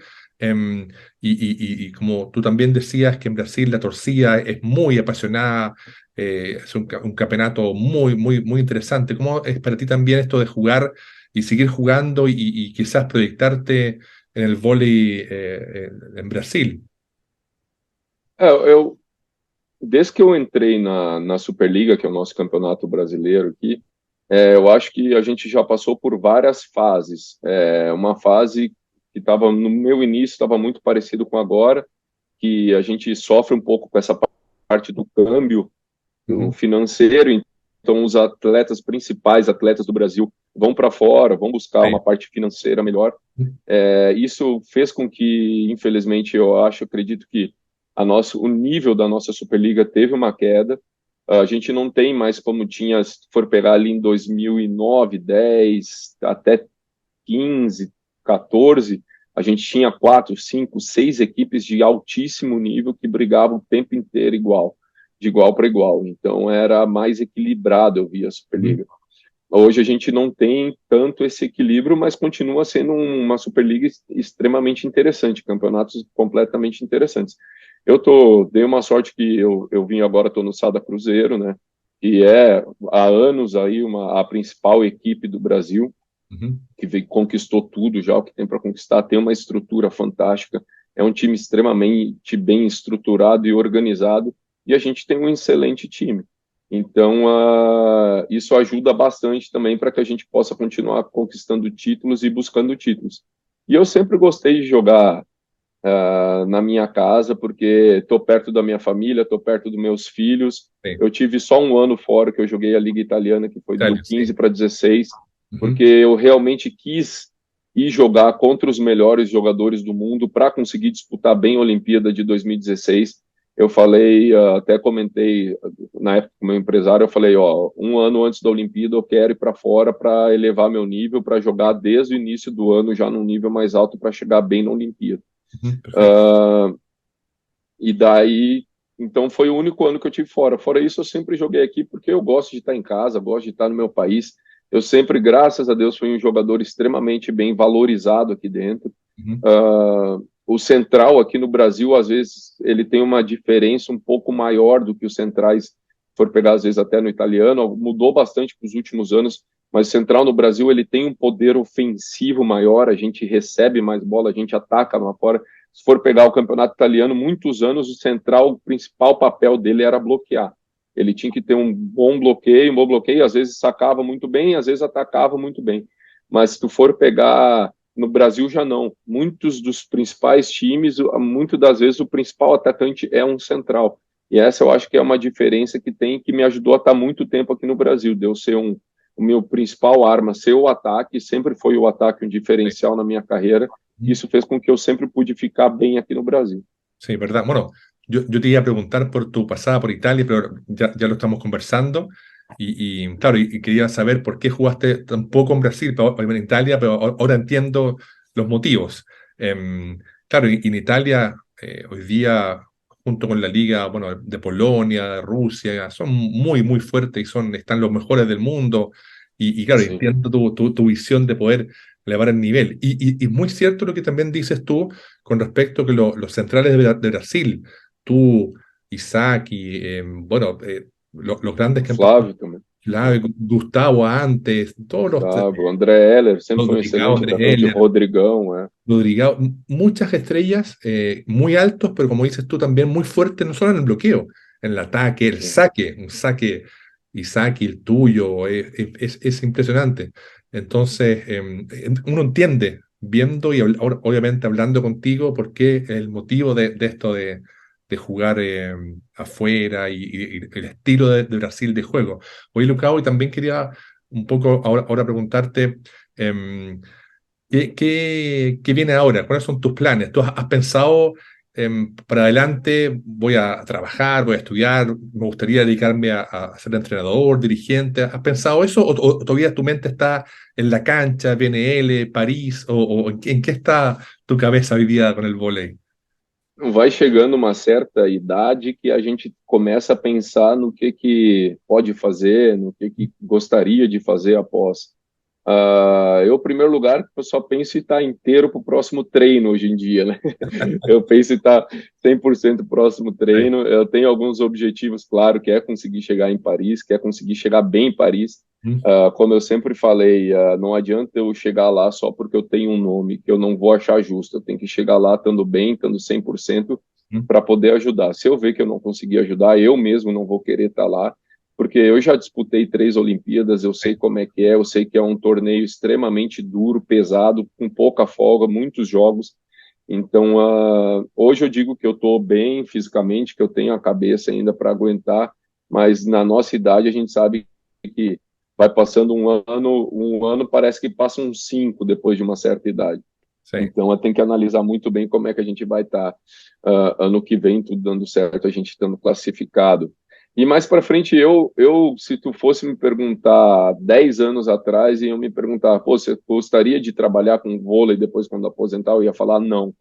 Y como tú también decías que en Brasil la torcida es muy apasionada, es un campeonato muy, muy, muy interesante. ¿Cómo es para ti también esto de jugar y seguir jugando y quizás proyectarte en el vóley en Brasil? Eu, desde que eu entrei na Superliga, que é o nosso campeonato brasileiro aqui, eu acho que a gente já passou por várias fases. Uma fase que estava no meu início, estava muito parecido com agora, que a gente sofre um pouco com essa parte do câmbio do Ujú. financeiro, então os atletas principais, atletas do Brasil, vão para fora, vão buscar Sí. uma parte financeira melhor. Isso fez com que, infelizmente, acredito que o nível da nossa Superliga teve uma queda. A gente não tem mais como tinha, se for pegar ali em 2009, 10, até 15, 14, a gente tinha 4, 5, 6 equipes de altíssimo nível que brigavam o tempo inteiro igual. de igual para igual. Então era mais equilibrado, eu via a Uhum. Superliga. Hoje a gente não tem tanto esse equilíbrio, mas continua sendo uma Superliga extremamente interessante, campeonatos completamente interessantes. Dei uma sorte que eu vim agora, estou no Sada Cruzeiro, né? Que é há anos aí a principal equipe do Brasil, Uhum. conquistou tudo já o que tem para conquistar, tem uma estrutura fantástica, é um time extremamente bem estruturado e organizado, e a gente tem um excelente time. Então, isso ajuda bastante também para que a gente possa continuar conquistando títulos e buscando títulos. E eu sempre gostei de jogar na minha casa, porque estou perto da minha família, estou perto dos meus filhos. Sí, Eu tive só um ano fora que eu joguei a Liga Italiana, que foi do Italia, 15 sí. para 16, Ujú. porque eu realmente quis ir jogar contra os melhores jogadores do mundo para conseguir disputar bem a Olimpíada de 2016. Eu falei, até comentei na época com o meu empresário, eu falei, ó, um ano antes da Olimpíada eu quero ir para fora para elevar meu nível, para jogar desde o início do ano já num nível mais alto para chegar bem na Olimpíada. Ujú. Perfecto. Uh, e daí, então foi o único ano que eu tive fora. Fora isso, eu sempre joguei aqui porque eu gosto de estar em casa, gosto de estar no meu país. Eu sempre, graças a Deus, fui um jogador extremamente bem valorizado aqui dentro. Ujú. O central aqui no Brasil, às vezes, ele tem uma diferença um pouco maior do que os centrais, se for pegar às vezes até no italiano, mudou bastante nos últimos anos, mas o central no Brasil ele tem um poder ofensivo maior, a gente recebe mais bola, a gente ataca lá fora. Se for pegar o campeonato italiano, muitos anos o central, o principal papel dele era bloquear. Ele tinha que ter um bom bloqueio, às vezes sacava muito bem, às vezes atacava muito bem. Mas se tu for pegar no Brasil já não. Muitos dos principais times, muitas das vezes o principal atacante é um central. E essa eu acho que é uma diferença que tem que me ajudou a estar muito tempo aqui no Brasil, de eu ser o meu principal arma, ser o ataque, sempre foi o ataque um Sí. diferencial na minha carreira. Ujú. Isso fez com que eu sempre pude ficar bem aqui no Brasil. Sí, verdad. Bueno, yo te iba a preguntar por tu pasada por Italia, pero ya lo estamos conversando. Claro, y quería saber por qué jugaste tan poco en Brasil, pero en Italia, pero ahora entiendo los motivos. Claro, y en Italia, hoy día, junto con la liga, bueno, de Polonia, de Rusia, son muy, muy fuertes y están los mejores del mundo. Claro, Sim. entiendo tu visión de poder elevar el nivel. Y muy cierto lo que también dices tú con respecto a que los centrales de Brasil, tú, Isaac y, bueno, los grandes O que han pasado, Flávio também. É. Gustavo antes, todos los Gustavo, André Heller sempre foi um Rodrigo, excelente André atacante. Heller, Rodrigão, é. Rodrigo, muchas estrellas muy altos, pero como dices tú, también muy fuertes, no solo en el bloqueo, en el ataque, el Sim. saque, un saque, Isaac, y el tuyo, es impresionante. Entonces, uno entiende, viendo y obviamente hablando contigo, por qué el motivo de esto de jugar afuera y el estilo de Brasil de juego. Oye, Lucao, y también quería un poco ahora preguntarte. em, ¿qué viene ahora? ¿Cuáles son tus planes? ¿Tú has pensado para adelante, voy a trabajar, voy a estudiar, me gustaría dedicarme a ser entrenador, dirigente? ¿Has pensado eso o todavía tu mente está en la cancha, BNL, París? ¿O en qué está tu cabeza vivida con el vóley? Vai chegando uma certa idade que a gente começa a pensar no que pode fazer, no que gostaria de fazer após. Eu, em primeiro lugar, eu só penso em estar inteiro para o próximo treino hoje em dia, né? Eu penso em estar 100% próximo Ahí. treino. Eu tenho alguns objetivos, claro, que é conseguir chegar em Paris, que é conseguir chegar bem em Paris. Mm. Como eu sempre falei, não adianta eu chegar lá só porque eu tenho um nome, que eu não vou achar justo. Eu tenho que chegar lá estando bem, estando 100% Mm. para poder ajudar. Se eu ver que eu não conseguir ajudar, eu mesmo não vou querer estar lá, porque eu já disputei 3 Olimpíadas, eu sei Ahí. como é que é, eu sei que é um torneio extremamente duro, pesado, com pouca folga, muitos jogos. Então, hoje eu digo que eu estou bem fisicamente, que eu tenho a cabeça ainda para aguentar, mas na nossa idade a gente sabe que vai passando um ano parece que passa uns 5 depois de uma certa idade. Sí. Então, tem que analisar muito bem como é que a gente vai estar ano que vem, tudo dando certo, a gente estando classificado. E mais para frente, se tu fosse me perguntar 10 anos atrás, e eu me perguntar, pô, você gostaria de trabalhar com vôlei depois quando aposentar? Eu ia falar não.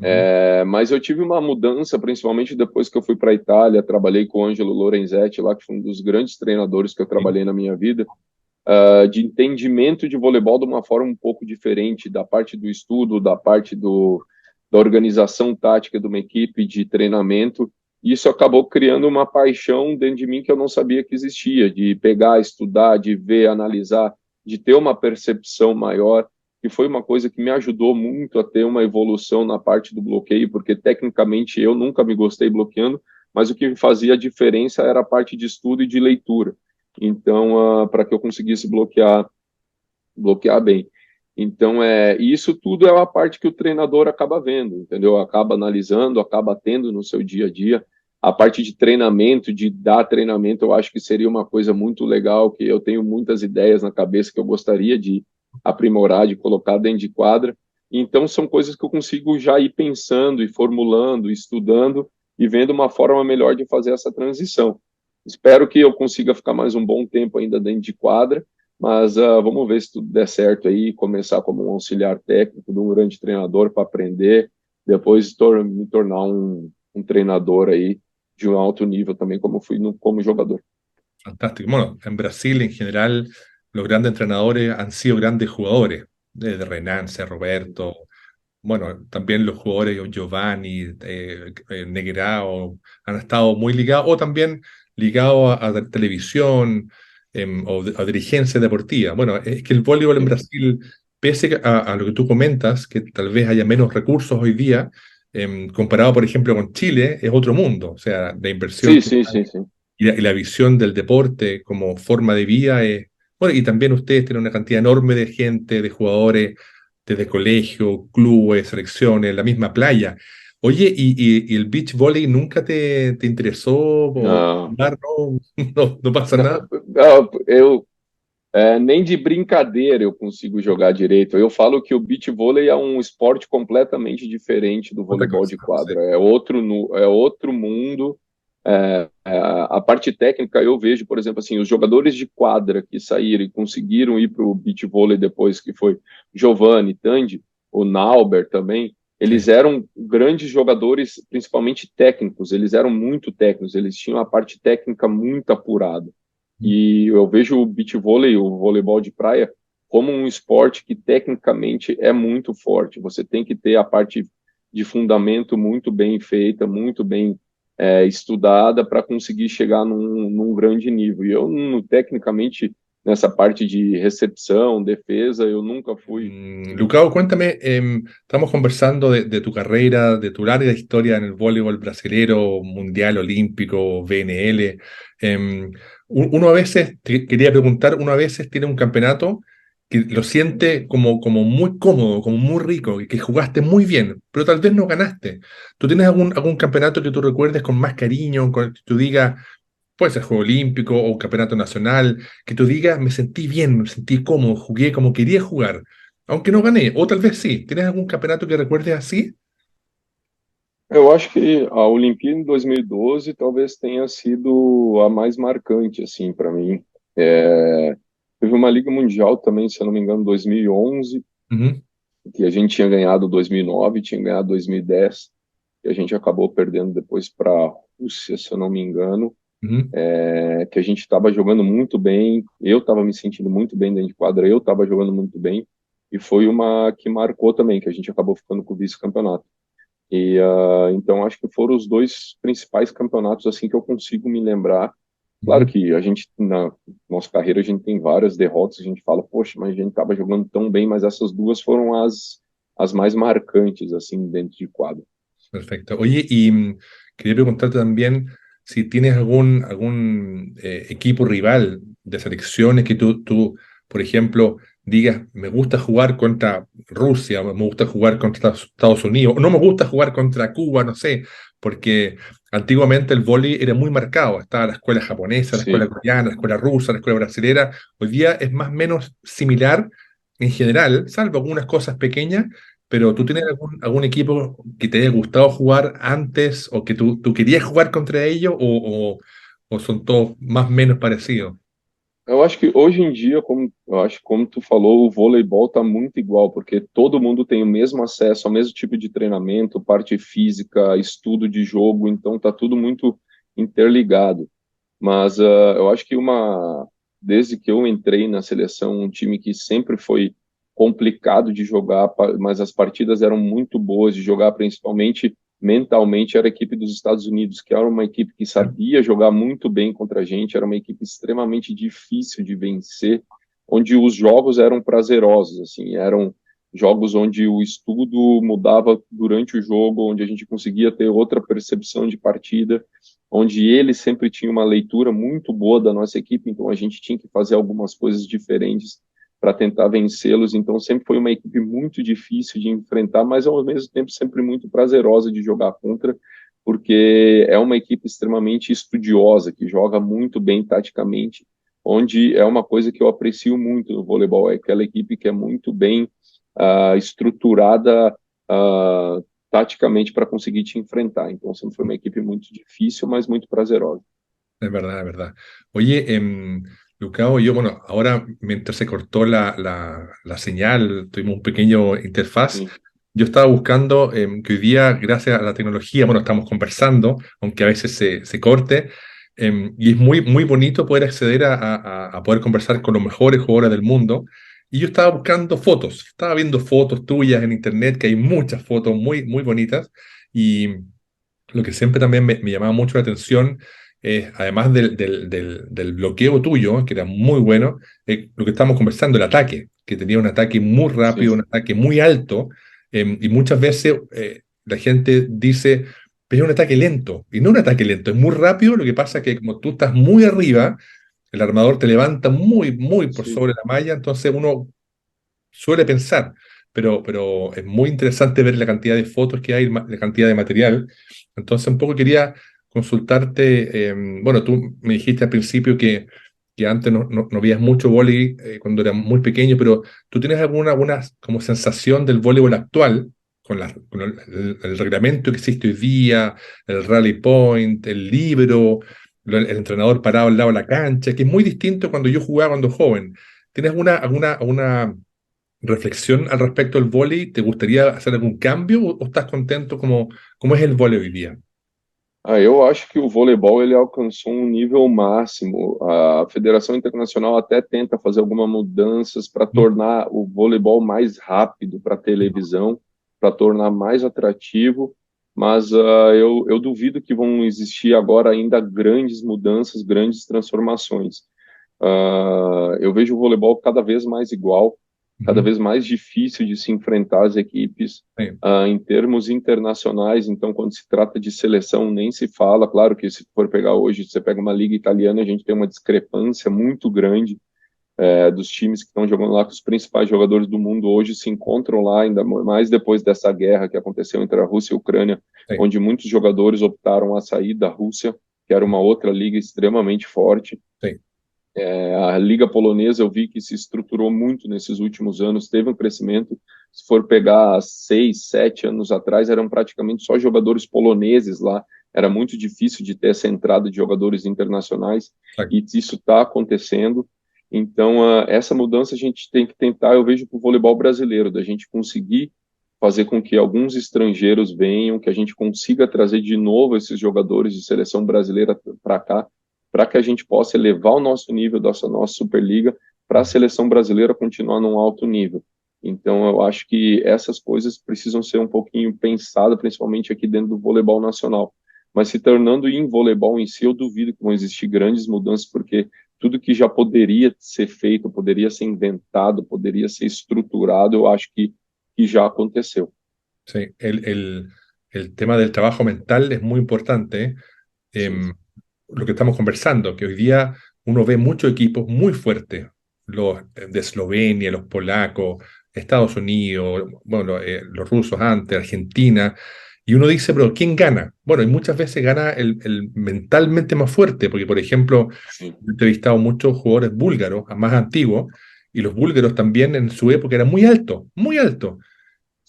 Ujú. Mas eu tive uma mudança, principalmente depois que eu fui para a Itália, trabalhei com o Ângelo Lorenzetti lá, que foi um dos grandes treinadores que eu Sí. trabalhei na minha vida, de entendimento de voleibol de uma forma um pouco diferente, da parte do estudo, da parte da organização tática de uma equipe de treinamento. Isso acabou criando uma paixão dentro de mim que eu não sabia que existia, de pegar, estudar, de ver, analisar, de ter uma percepção maior, que foi uma coisa que me ajudou muito a ter uma evolução na parte do bloqueio, porque tecnicamente eu nunca me gostei bloqueando, mas o que me fazia a diferença era a parte de estudo e de leitura. Então, para que eu conseguisse bloquear bem. Então, isso tudo é uma parte que o treinador acaba vendo, entendeu? Acaba analisando, acaba tendo no seu dia a dia. A parte de treinamento, de dar treinamento, eu acho que seria uma coisa muito legal, que eu tenho muitas ideias na cabeça que eu gostaria de aprimorar, de colocar dentro de quadra. Então, são coisas que eu consigo já ir pensando e formulando, estudando e vendo uma forma melhor de fazer essa transição. Espero que eu consiga ficar mais um bom tempo ainda dentro de quadra, mas vamos ver se tudo der certo aí, começar como um auxiliar técnico de um grande treinador para aprender, depois me tornar um treinador aí de um alto nível também, como fui como jogador. Fantástico. Bueno, en Brasil en general los grandes entrenadores han sido grandes jugadores, desde Renance, Roberto, bueno, también los jugadores Giovanni, Negrao, han estado muy ligados, o también ligados a televisión a dirigencia deportiva. Bueno, es que el voleibol en Sim, Brasil, pese a lo que tú comentas, que tal vez haya menos recursos hoy día, comparado, por ejemplo, con Chile, es otro mundo. O sea, la inversión sim, que sim, sim, sim. y la visión del deporte como forma de vida es, bueno, y también ustedes tienen una cantidad enorme de gente, de jugadores, desde colegio, clubes, selecciones, la misma playa. Oye, ¿y el beach volley nunca te interesó o Não, jugar? No, no pasa não, nada. eu nem de brincadeira eu consigo jogar direito. Eu falo que o beach vôlei é um esporte completamente diferente do Otra voleibol cosa, de sí. quadra. É outro mundo. A parte técnica eu vejo, por exemplo, assim, os jogadores de quadra que saíram e conseguiram ir para o beach vôlei depois, que foi Giovanni, Tandy, o Nauber também, Sí. eles eram grandes jogadores, principalmente técnicos, eles eram muito técnicos, eles tinham a parte técnica muito apurada. E eu vejo o beach vôlei, o voleibol de praia, como um esporte que tecnicamente é muito forte. Você tem que ter a parte de fundamento muito bem feita, muito bem estudada para conseguir chegar num grande nível. E eu, tecnicamente, nessa parte de recepção, defesa, eu nunca fui. Lucao, cuéntame, estamos conversando de tu carrera, de tu larga historia en el voleibol brasilero, mundial, olímpico, VNL. Uno a veces, te quería preguntar, uno a veces tiene un campeonato que lo siente como muy cómodo, como muy rico, y que jugaste muy bien, pero tal vez no ganaste. ¿Tú tienes algún campeonato que tú recuerdes con más cariño, con que tú digas, puede ser Juego Olímpico o un campeonato nacional, que tú digas, me sentí bien, me sentí cómodo, jugué como quería jugar, aunque no gané, o tal vez sí? ¿Tienes algún campeonato que recuerdes así? Eu acho que a Olimpíada em 2012 talvez tenha sido a mais marcante assim para mim. Teve uma Liga Mundial também, se eu não me engano, 2011, Ujú, que a gente tinha ganhado 2009, tinha ganhado 2010, e a gente acabou perdendo depois para a Rússia, se eu não me engano, ujú. que a gente estava jogando muito bem, eu estava me sentindo muito bem dentro de quadra, eu estava jogando muito bem, e foi uma que marcou também, que a gente acabou ficando com o vice-campeonato. Então acho que foram os dois principais campeonatos assim que eu consigo me lembrar. Claro Ujú. que a gente, na nossa carreira, a gente tem várias derrotas, a gente fala, poxa, mas a gente estava jogando tão bem, mas essas duas foram as mais marcantes, assim, dentro de quadro. Perfecto. Oye, y quería preguntarte también si tienes algún equipo rival de selecciones que tú, por ejemplo, digas, me gusta jugar contra Rusia, me gusta jugar contra Estados Unidos, o no me gusta jugar contra Cuba, no sé, porque antiguamente el vóley era muy marcado, estaba la escuela japonesa, la escuela Sim. coreana, la escuela rusa, la escuela brasilera. Hoy día es más o menos similar en general, salvo algunas cosas pequeñas. Pero ¿tú tienes Uhum. algún equipo que te haya gustado jugar antes o que tú querías jugar contra ellos o son todos más o menos parecidos? Eu acho que hoje em dia, eu acho que como tu falou, o voleibol está muito igual, porque todo mundo tem o mesmo acesso ao mesmo tipo de treinamento, parte física, estudo de jogo, então está tudo muito interligado. Mas eu acho que desde que eu entrei na seleção, um time que sempre foi complicado de jogar, mas as partidas eram muito boas de jogar, principalmente mentalmente, era a equipe dos Estados Unidos, que era uma equipe que sabia jogar muito bem contra a gente, era uma equipe extremamente difícil de vencer, onde os jogos eram prazerosos, assim, eram jogos onde o estudo mudava durante o jogo, onde a gente conseguia ter outra percepção de partida, onde ele sempre tinha uma leitura muito boa da nossa equipe, então a gente tinha que fazer algumas coisas diferentes para tentar vencê-los. Então sempre foi uma equipe muito difícil de enfrentar, mas ao mesmo tempo sempre muito prazerosa de jogar contra, porque é uma equipe extremamente estudiosa, que joga muito bem taticamente, onde é uma coisa que eu aprecio muito no voleibol, é aquela equipe que é muito bem estruturada taticamente para conseguir te enfrentar. Então sempre foi uma equipe muito difícil, mas muito prazerosa. Es verdad, es verdad. Oye, Lucao, yo, bueno, ahora mientras se cortó la señal, tuvimos un pequeño interfaz. Sim, Yo estaba buscando que hoy día, gracias a la tecnología, bueno, estamos conversando, aunque a veces se corte, y es muy, muy bonito poder acceder a poder conversar con los mejores jugadores del mundo. Y yo estaba buscando fotos, estaba viendo fotos tuyas en internet, que hay muchas fotos muy, muy bonitas, y lo que siempre también me llamaba mucho la atención es, además del bloqueo tuyo, que era muy bueno, lo que estábamos conversando, el ataque, que tenía un ataque muy rápido, sim, un ataque muy alto, y muchas veces la gente dice, pero es un ataque lento, y no un ataque lento, es muy rápido, lo que pasa es que como tú estás muy arriba, el armador te levanta muy, muy por sim. sobre la malla, entonces uno suele pensar, pero es muy interesante ver la cantidad de fotos que hay, la cantidad de material. Entonces, un poco quería consultarte, bueno, tú me dijiste al principio que antes no veías mucho vóley cuando eras muy pequeño, pero ¿tú tienes alguna como sensación del voleibol actual, con el reglamento que existe hoy día, el rally point, el libro, el entrenador parado al lado de la cancha, que es muy distinto cuando yo jugaba cuando joven? ¿Tienes alguna reflexión al respecto del vóley? ¿Te gustaría hacer algún cambio o estás contento como es el vóley hoy día? Eu acho que o voleibol ele alcançou um nível máximo. A Federação Internacional até tenta fazer algumas mudanças para ¿Mm? tornar o voleibol mais rápido para televisão, para tornar mais atrativo, mas eu duvido que vão existir agora ainda grandes mudanças, grandes transformações. Eu vejo o voleibol cada vez mais igual, cada Ujú. vez mais difícil de se enfrentar as equipes Sí, em termos internacionais. Então, quando se trata de seleção, nem se fala. Claro que se for pegar hoje, você pega uma liga italiana, a gente tem uma discrepância muito grande dos times que estão jogando lá, que os principais jogadores do mundo hoje se encontram lá, ainda mais depois dessa guerra que aconteceu entre a Rússia e a Ucrânia, sí, onde muitos jogadores optaram a sair da Rússia, que era uma outra liga extremamente forte. sí, A Liga Polonesa eu vi que se estruturou muito nesses últimos anos, teve um crescimento. Se for pegar 6, 7 anos atrás, eram praticamente só jogadores poloneses lá. Era muito difícil de ter essa entrada de jogadores internacionais exacto. e isso está acontecendo. Então, essa mudança a gente tem que tentar, eu vejo para o voleibol brasileiro, da gente conseguir fazer com que alguns estrangeiros venham, que a gente consiga trazer de novo esses jogadores de seleção brasileira para cá, para que a gente possa elevar o nosso nível da nossa Superliga para a seleção brasileira continuar num alto nível. Então, eu acho que essas coisas precisam ser um pouquinho pensadas, principalmente aqui dentro do voleibol nacional. Mas se tornando em voleibol em si, eu duvido que vão existir grandes mudanças, porque tudo que já poderia ser feito, poderia ser inventado, poderia ser estruturado, eu acho que já aconteceu. Sí. El tema del trabajo mental es muy importante. Sim, Em, lo que estamos conversando, que hoy día uno ve muchos equipos muy fuertes, los de Eslovenia, los polacos, Estados Unidos, bueno, los rusos antes, Argentina, y uno dice, pero ¿quién gana? Bueno, y muchas veces gana el mentalmente más fuerte, porque por ejemplo, sim, he entrevistado muchos jugadores búlgaros, más antiguos, y los búlgaros también en su época eran muy altos, sim,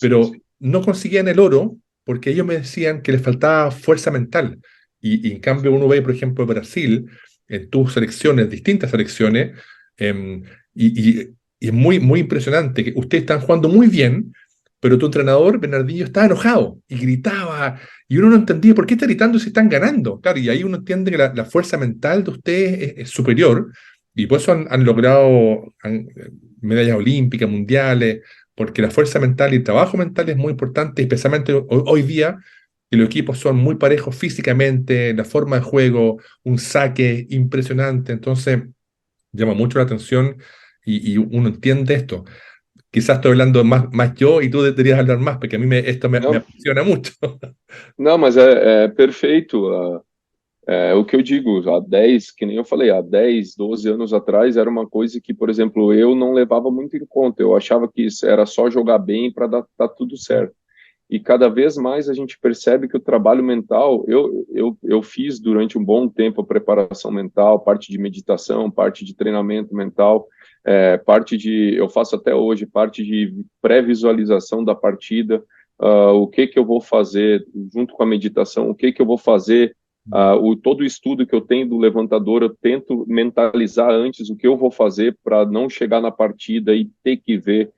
pero sim. no conseguían el oro porque ellos me decían que les faltaba fuerza mental. Y en cambio uno ve, por ejemplo, Brasil, en tus selecciones, distintas selecciones, em, y, y- y es muy, muy impresionante que ustedes están jugando muy bien, pero tu entrenador, Bernardinho, estaba enojado y gritaba, y uno no entendía por qué está gritando si están ganando. Claro, y ahí uno entiende que la fuerza mental de ustedes es superior, y por eso han logrado medallas olímpicas, mundiales, porque la fuerza mental y el trabajo mental es muy importante, especialmente hoy día, que los equipos son muy parejos físicamente, la forma de juego, un saque impresionante, entonces llama mucho la atención y uno entiende esto. Quizás estoy hablando más yo y tú deberías hablar más, porque a mí esto me Não, apasiona mucho. não, mas é perfeito. O que eu digo, há 10, que nem eu falei, há 10, 12 anos atrás, era uma coisa que, por exemplo, eu não levava muito em conta. Eu achava que isso era só jogar bem para dar tudo certo. E cada vez mais a gente percebe que o trabalho mental, eu fiz durante um bom tempo a preparação mental, parte de meditação, parte de treinamento mental, eu faço até hoje, parte de pré-visualização da partida, o que eu vou fazer junto com a meditação, o que eu vou fazer, todo o estudo que eu tenho do levantador, eu tento mentalizar antes o que eu vou fazer para não chegar na partida e ter que ver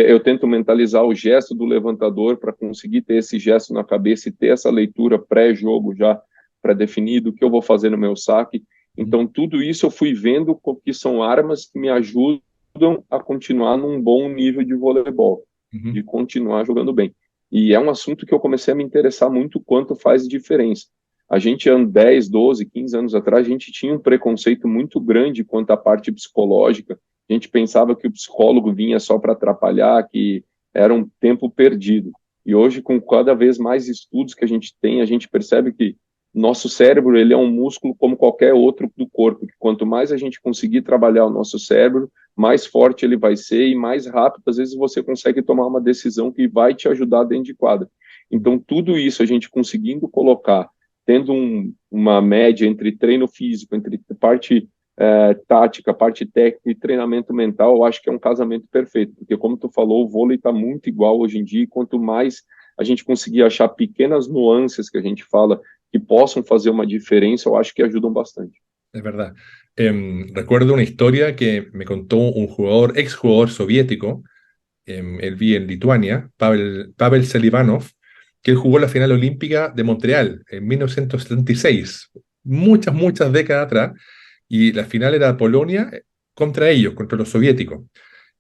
eu tento mentalizar o gesto do levantador para conseguir ter esse gesto na cabeça e ter essa leitura pré-jogo já pré-definido, o que eu vou fazer no meu saque. Então, tudo isso eu fui vendo que são armas que me ajudam a continuar num bom nível de voleibol, Ujú, de continuar jogando bem. E é um assunto que eu comecei a me interessar muito quanto faz diferença. A gente, 10, 12, 15 anos atrás, a gente tinha um preconceito muito grande quanto à parte psicológica. A gente pensava que o psicólogo vinha só para atrapalhar, que era um tempo perdido. E hoje, com cada vez mais estudos que a gente tem, a gente percebe que nosso cérebro ele é um músculo como qualquer outro do corpo, que quanto mais a gente conseguir trabalhar o nosso cérebro, mais forte ele vai ser e mais rápido, às vezes, você consegue tomar uma decisão que vai te ajudar dentro de quadra. Então, tudo isso a gente conseguindo colocar, tendo uma média entre treino físico, entre parte tática, parte técnica e treinamento mental, eu acho que é um casamento perfeito, porque como tu falou, o vôlei está muito igual hoje em dia, e quanto mais a gente conseguir achar pequenas nuances que a gente fala que possam fazer uma diferença, eu acho que ajudam bastante. es verdad. Recuerdo una historia que me contó un jugador, exjugador soviético, él vi en Lituania, Pavel Selivanov, que él jugó la final olímpica de Montreal en 1976, muchas décadas atrás, y la final era Polonia contra ellos, contra los soviéticos.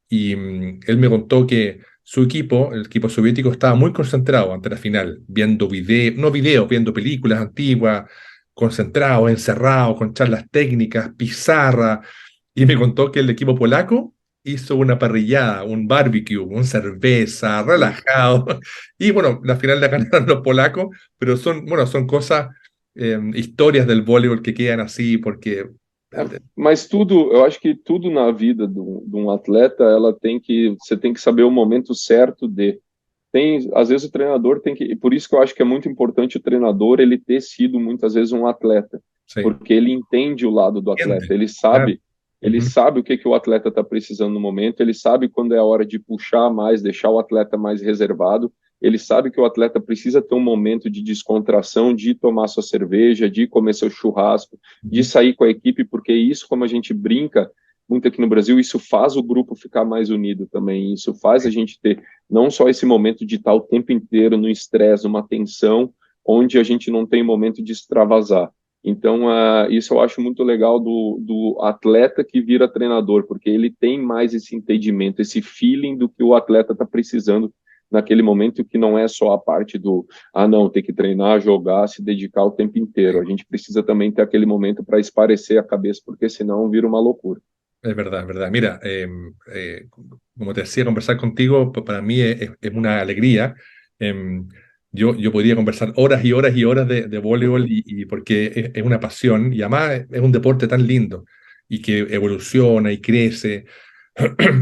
Y él me contó que su equipo, el equipo soviético, estaba muy concentrado ante la final, viendo videos, no videos, viendo películas antiguas, concentrados, encerrados, con charlas técnicas, pizarra. Y me contó que el equipo polaco hizo una parrillada, un barbecue, un cerveza, relajado. Y bueno, la final la ganaron los polacos, pero son cosas, historias del voleibol que quedan así, porque Mas tudo, eu acho que tudo na vida de um atleta, você tem que saber o momento certo às vezes o treinador tem que, e por isso que eu acho que é muito importante o treinador ele ter sido muitas vezes um atleta, sí, porque ele entende o lado do atleta, entiende, claro. ele Ujú. sabe o que que o atleta está precisando no momento, ele sabe quando é a hora de puxar mais, deixar o atleta mais reservado, ele sabe que o atleta precisa ter um momento de descontração, de tomar sua cerveja, de comer seu churrasco, de Ujú. sair com a equipe, porque isso, como a gente brinca muito aqui no Brasil, isso faz o grupo ficar mais unido também, isso faz a gente ter não só esse momento de estar o tempo inteiro no estresse, numa tensão, onde a gente não tem momento de extravasar. Então, isso eu acho muito legal do atleta que vira treinador, porque ele tem mais esse entendimento, esse feeling do que o atleta está precisando naquele momento, que não é só a parte não, ter que treinar, jogar, se dedicar o tempo inteiro. A gente precisa também ter aquele momento para esparecer a cabeça, porque senão vira uma loucura. Es verdad, es verdad. Mira, como te decía, conversar contigo para mí es una alegría. Em, yo podría conversar horas y horas y horas de voleibol y porque es una pasión y además es un deporte tan lindo y que evoluciona y crece.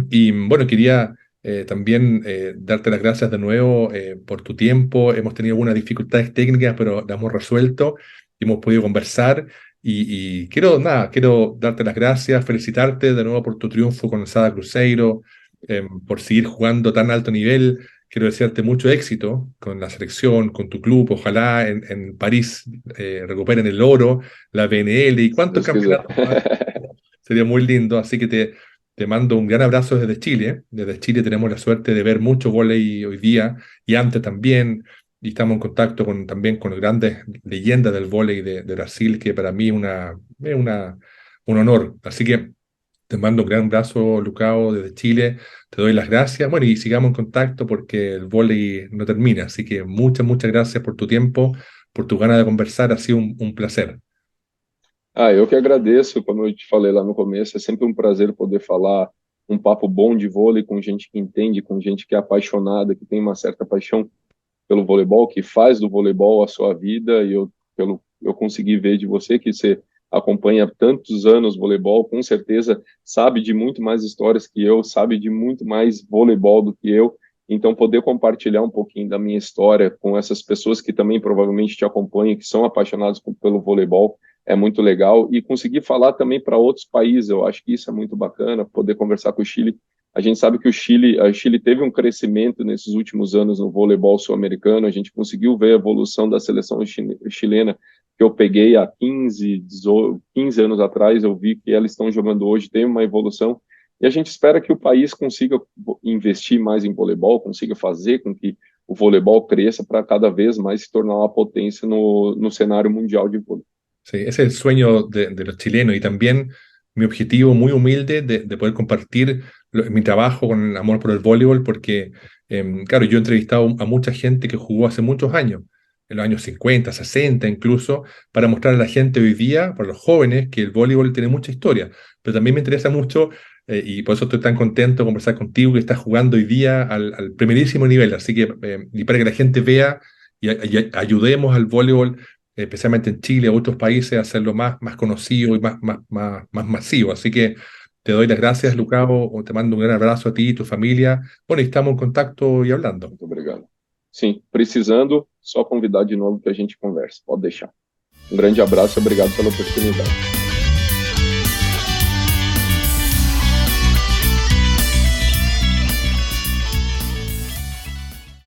Y bueno, quería también darte las gracias de nuevo por tu tiempo. Hemos tenido algunas dificultades técnicas, pero las hemos resuelto y hemos podido conversar. Y quiero darte las gracias, felicitarte de nuevo por tu triunfo con el Sada Cruzeiro, por seguir jugando tan alto nivel. quiero desearte mucho éxito con la selección, con tu club. Ojalá en París recuperen el oro, la BNL y Se cuántos Deus quiser. campeonatos más. Sería muy lindo. Así que te mando un gran abrazo desde Chile. Desde Chile tenemos la suerte de ver mucho vóley hoy día y antes también. Y estamos en contacto también con grandes leyendas del vóley de Brasil, que para mí un honor. Así que te mando un gran abrazo, Lucao, desde Chile. Te doy las gracias. Bueno, y sigamos en contacto porque el vóley no termina. Así que muchas gracias por tu tiempo, por tu ganas de conversar. Ha sido un placer. Ah, eu que agradeço, como eu te falei lá no começo, é sempre um prazer poder falar um papo bom de vôlei com gente que entende, com gente que é apaixonada, que tem uma certa paixão pelo voleibol, que faz do voleibol a sua vida, e eu consegui ver de você que você acompanha há tantos anos voleibol, com certeza sabe de muito mais histórias que eu, sabe de muito mais voleibol do que eu, então poder compartilhar um pouquinho da minha história com essas pessoas que também provavelmente te acompanham, que são apaixonados pelo voleibol, é muito legal, e conseguir falar também para outros países, eu acho que isso é muito bacana, poder conversar com o Chile. A gente sabe que o Chile teve um crescimento nesses últimos anos no voleibol sul-americano, a gente conseguiu ver a evolução da seleção chilena, que eu peguei há 15 anos atrás, eu vi que elas estão jogando hoje, tem uma evolução, e a gente espera que o país consiga investir mais em voleibol, consiga fazer com que o voleibol cresça para cada vez mais se tornar uma potência no cenário mundial de vôlei. Sí, ese es el sueño de los chilenos y también mi objetivo muy humilde de poder compartir mi trabajo con el amor por el voleibol, porque, claro, yo he entrevistado a mucha gente que jugó hace muchos años, en los años 50, 60 incluso, para mostrar a la gente hoy día, para los jóvenes, que el voleibol tiene mucha historia. Pero también me interesa mucho, y por eso estoy tan contento de conversar contigo, que estás jugando hoy día al primerísimo nivel. Así que, y para que la gente vea y ayudemos al voleibol especialmente en Chile o otros países, hacerlo más conocido y más masivo. Así que te doy las gracias, Lucao, te mando un gran abrazo a ti y tu familia. Bueno, y estamos en contacto y hablando. Muito obrigado. Sim, precisando, só convidar de novo que a gente conversa, pode deixar. Um grande abraço e obrigado pela oportunidade.